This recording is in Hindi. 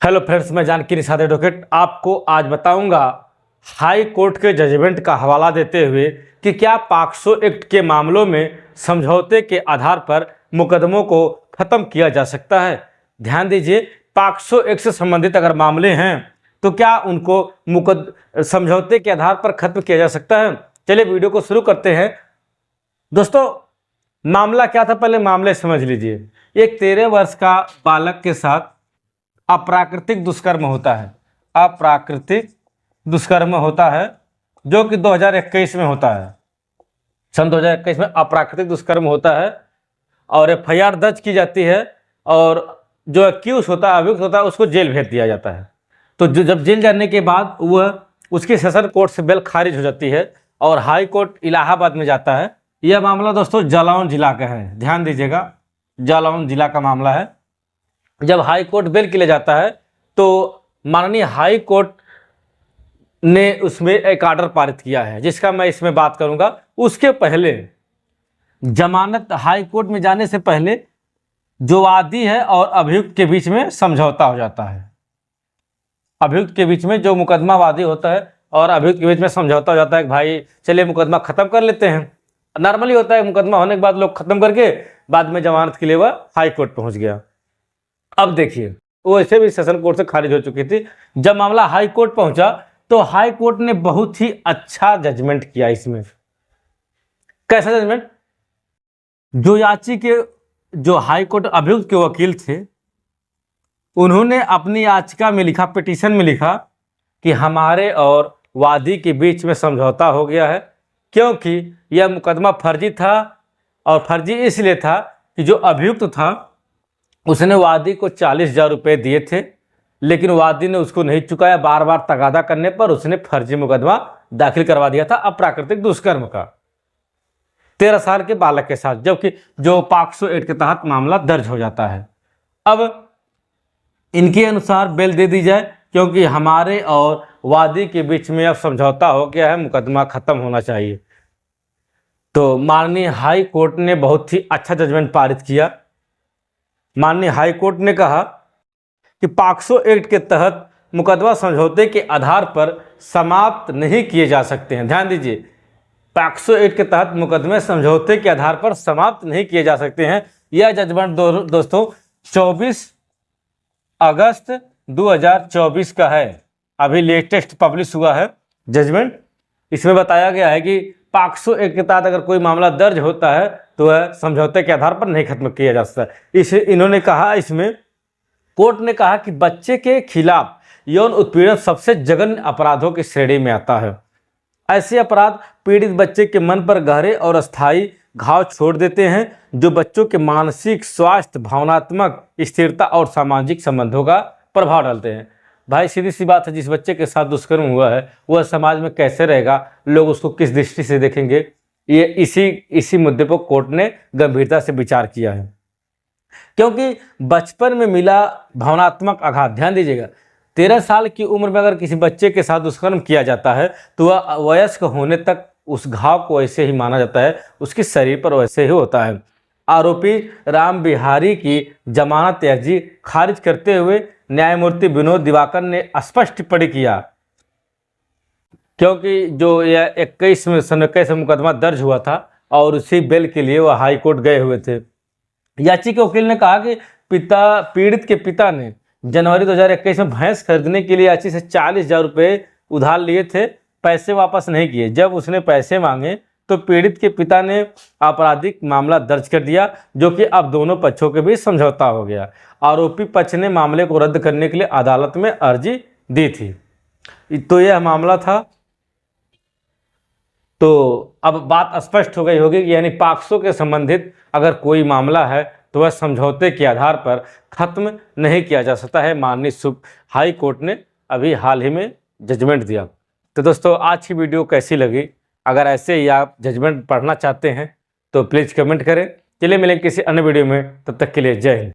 हेलो फ्रेंड्स, मैं जानकी निषाद एडवोकेट आपको आज बताऊंगा हाई कोर्ट के जजमेंट का हवाला देते हुए कि क्या पॉक्सो एक्ट के मामलों में समझौते के आधार पर मुकदमों को खत्म किया जा सकता है। ध्यान दीजिए, पॉक्सो एक्ट से संबंधित अगर मामले हैं तो क्या उनको समझौते के आधार पर खत्म किया जा सकता है। चलिए वीडियो को शुरू करते हैं। दोस्तों, मामला क्या था, पहले मामले समझ लीजिए। एक 13 वर्ष का बालक के साथ अप्राकृतिक दुष्कर्म होता है। अप्राकृतिक दुष्कर्म होता है जो कि 2021 में होता है। सन 2021 में अप्राकृतिक दुष्कर्म होता है और एफआईआर दर्ज की जाती है और जो अक्यूज होता है, अभियुक्त होता है, उसको जेल भेज दिया जाता है। तो जब जेल जाने के बाद वह उसकी सेशन कोर्ट से बेल खारिज हो जाती है और हाई कोर्ट इलाहाबाद में जाता है। यह मामला दोस्तों जालौन जिला का है, ध्यान दीजिएगा, जालौन जिला का मामला है। जब हाई कोर्ट बेल के लिए जाता है तो माननीय हाई कोर्ट ने उसमें एक ऑर्डर पारित किया है जिसका मैं इसमें बात करूंगा। उसके पहले जमानत हाई कोर्ट में जाने से पहले जो वादी है और अभियुक्त के बीच में समझौता हो जाता है। अभियुक्त के बीच में जो मुकदमा वादी होता है और अभियुक्त के बीच में समझौता हो जाता है कि भाई चलिए मुकदमा खत्म कर लेते हैं। नॉर्मली होता है, मुकदमा होने के बाद लोग खत्म करके बाद में जमानत के लिए वह हाई कोर्ट पहुंच गया। अब देखिए, वो ऐसे भी सेशन कोर्ट से खारिज हो चुकी थी। जब मामला हाई कोर्ट पहुंचा तो हाई कोर्ट ने बहुत ही अच्छा जजमेंट किया। इसमें कैसा जजमेंट? जो याची के जो हाई कोर्ट अभियुक्त के वकील थे, उन्होंने अपनी याचिका में लिखा, पिटीशन में लिखा कि हमारे और वादी के बीच में समझौता हो गया है क्योंकि यह मुकदमा फर्जी था। और फर्जी इसलिए था कि जो अभियुक्त था उसने वादी को 40,000 रुपये दिए थे, लेकिन वादी ने उसको नहीं चुकाया। बार बार तगादा करने पर उसने फर्जी मुकदमा दाखिल करवा दिया था अप्राकृतिक दुष्कर्म का 13 साल के बालक के साथ, जबकि जो पॉक्सो एक्ट के तहत मामला दर्ज हो जाता है। अब इनके अनुसार बेल दे दी जाए क्योंकि हमारे और वादी के बीच में अब समझौता हो गया है, मुकदमा खत्म होना चाहिए। तो माननीय हाई कोर्ट ने बहुत ही अच्छा जजमेंट पारित किया। माननीय हाई कोर्ट ने कहा कि पॉक्सो एक्ट के तहत मुकदमा समझौते के आधार पर समाप्त नहीं किए जा सकते हैं। ध्यान दीजिए, पॉक्सो एक्ट के तहत मुकदमे समझौते के आधार पर समाप्त नहीं किए जा सकते हैं। यह जजमेंट दोस्तों 24 अगस्त 2024 का है, अभी लेटेस्ट पब्लिश हुआ है जजमेंट। इसमें बताया गया है कि पॉक्सो एक्ट के तहत अगर कोई मामला दर्ज होता है तो वह समझौते के आधार पर नहीं खत्म किया जा सकता। इसे इन्होंने कहा, इसमें कोर्ट ने कहा कि बच्चे के खिलाफ यौन उत्पीड़न सबसे जघन्य अपराधों की श्रेणी में आता है। ऐसे अपराध पीड़ित बच्चे के मन पर गहरे और अस्थायी घाव छोड़ देते हैं जो बच्चों के मानसिक स्वास्थ्य, भावनात्मक स्थिरता और सामाजिक संबंधों का प्रभाव डालते हैं। भाई सीधी सी बात है, जिस बच्चे के साथ दुष्कर्म हुआ है वह समाज में कैसे रहेगा, लोग उसको किस दृष्टि से देखेंगे, ये इसी मुद्दे पर कोर्ट ने गंभीरता से विचार किया है। क्योंकि बचपन में मिला भावनात्मक आघात, ध्यान दीजिएगा, 13 साल की उम्र में अगर किसी बच्चे के साथ दुष्कर्म किया जाता है तो वह वयस्क होने तक उस घाव को ऐसे ही माना जाता है, उसके शरीर पर वैसे ही होता है। आरोपी राम बिहारी की जमानत अर्जी खारिज करते हुए न्यायमूर्ति विनोद दिवाकर ने स्पष्ट टिप्पणी किया, क्योंकि जो यह 21 में सन 21 में मुकदमा दर्ज हुआ था और उसी बेल के लिए वह हाई कोर्ट गए हुए थे। याची के वकील ने कहा कि पीड़ित के पिता ने जनवरी 2021 में भैंस खरीदने के लिए याची से 40,000 रुपये उधार लिए थे, पैसे वापस नहीं किए। जब उसने पैसे मांगे तो पीड़ित के पिता ने आपराधिक मामला दर्ज कर दिया, जो कि अब दोनों पक्षों के बीच समझौता हो गया। आरोपी पक्ष ने मामले को रद्द करने के लिए अदालत में अर्जी दी थी। तो यह मामला था। तो अब बात स्पष्ट हो गई होगी कि यानी पॉक्सो के संबंधित अगर कोई मामला है तो वह समझौते के आधार पर खत्म नहीं किया जा सकता है। माननीय हाई कोर्ट ने अभी हाल ही में जजमेंट दिया। तो दोस्तों, आज की वीडियो कैसी लगी? अगर ऐसे ही आप जजमेंट पढ़ना चाहते हैं तो प्लीज़ कमेंट करें। चलिए मिलेंगे किसी अन्य वीडियो में, तब तक के लिए जय हिंद।